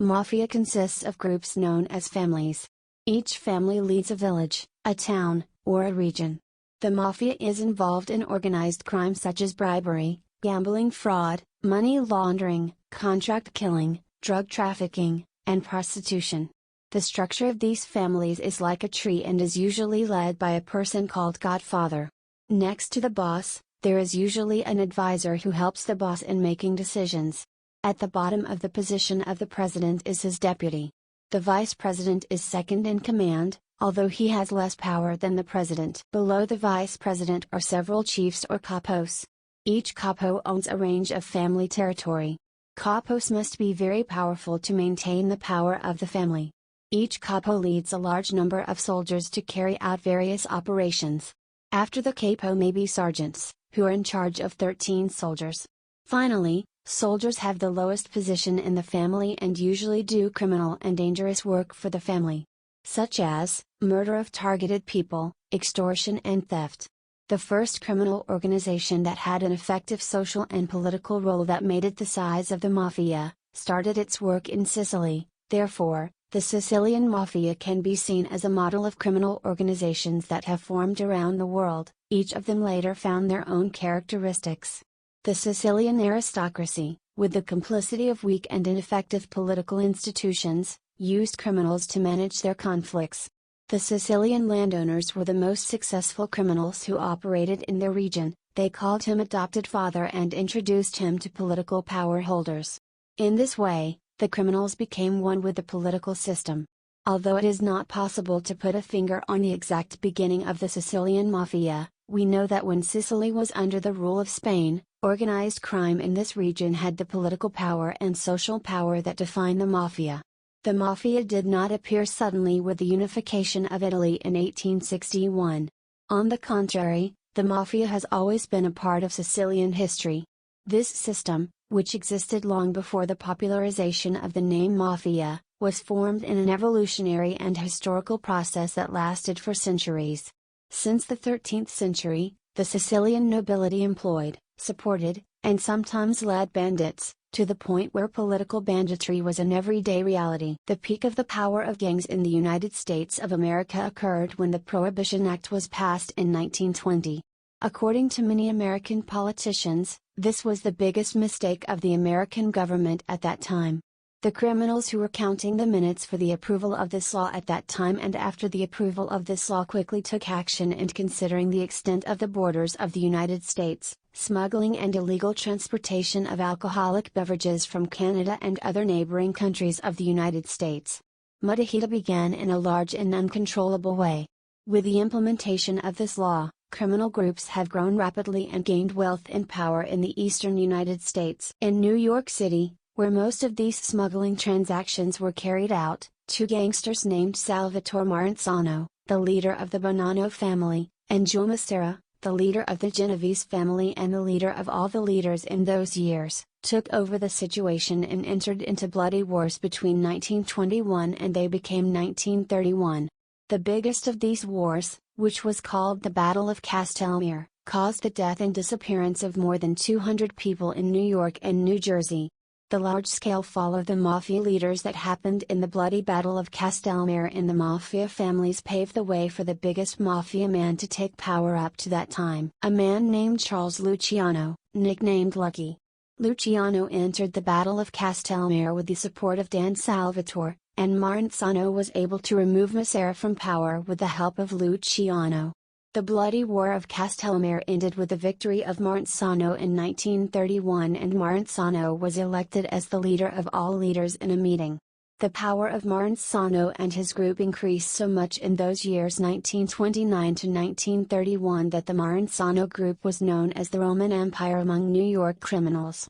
Mafia consists of groups known as families. Each family leads a village, a town, or a region. The mafia is involved in organized crime such as bribery, gambling fraud, money laundering, contract killing, drug trafficking, and prostitution. The structure of these families is like a tree and is usually led by a person called Godfather. Next to the boss, there is usually an advisor who helps the boss in making decisions. At the bottom of the position of the president is his deputy. The vice president is second in command, although he has less power than the president. Below the vice president are several chiefs or capos. Each capo owns a range of family territory. Capos must be very powerful to maintain the power of the family. Each capo leads a large number of soldiers to carry out various operations. After the capo may be sergeants, who are in charge of 13 soldiers. Finally, soldiers have the lowest position in the family and usually do criminal and dangerous work for the family, such as murder of targeted people, extortion and theft. The first criminal organization that had an effective social and political role that made it the size of the mafia, started its work in Sicily. Therefore, the Sicilian mafia can be seen as a model of criminal organizations that have formed around the world. Each of them later found their own characteristics. The Sicilian aristocracy, with the complicity of weak and ineffective political institutions, used criminals to manage their conflicts. The Sicilian landowners were the most successful criminals who operated in their region. They called him adopted father and introduced him to political power holders. In this way, the criminals became one with the political system. Although it is not possible to put a finger on the exact beginning of the Sicilian mafia, we know that when Sicily was under the rule of Spain, organized crime in this region had the political power and social power that define the mafia. The mafia did not appear suddenly with the unification of Italy in 1861. On the contrary, the mafia has always been a part of Sicilian history. This system, which existed long before the popularization of the name mafia, was formed in an evolutionary and historical process that lasted for centuries. Since the 13th century, the Sicilian nobility employed, supported, and sometimes led bandits, to the point where political banditry was an everyday reality. The peak of the power of gangs in the United States of America occurred when the Prohibition Act was passed in 1920. According to many American politicians, this was the biggest mistake of the American government at that time. The criminals who were counting the minutes for the approval of this law at that time and after the approval of this law quickly took action, and considering the extent of the borders of the United States, smuggling and illegal transportation of alcoholic beverages from Canada and other neighboring countries of the United States, mudahita began in a large and uncontrollable way. With the implementation of this law, criminal groups have grown rapidly and gained wealth and power in the eastern United States. In New York City, where most of these smuggling transactions were carried out, two gangsters named Salvatore Maranzano, the leader of the Bonanno family, and Joe Massera, the leader of the Genovese family and the leader of all the leaders in those years, took over the situation and entered into bloody wars between 1921 and they became 1931. The biggest of these wars, which was called the Battle of Castelmere, caused the death and disappearance of more than 200 people in New York and New Jersey. The large-scale fall of the mafia leaders that happened in the bloody Battle of Castelmere in the mafia families paved the way for the biggest mafia man to take power up to that time. A man named Charles Luciano, nicknamed Lucky. Luciano entered the Battle of Castelmere with the support of Dan Salvatore, and Maranzano was able to remove Massera from power with the help of Luciano. The bloody War of Castelmere ended with the victory of Maranzano in 1931, and Maranzano was elected as the leader of all leaders in a meeting. The power of Maranzano and his group increased so much in those years 1929 to 1931 that the Maranzano group was known as the Roman Empire among New York criminals.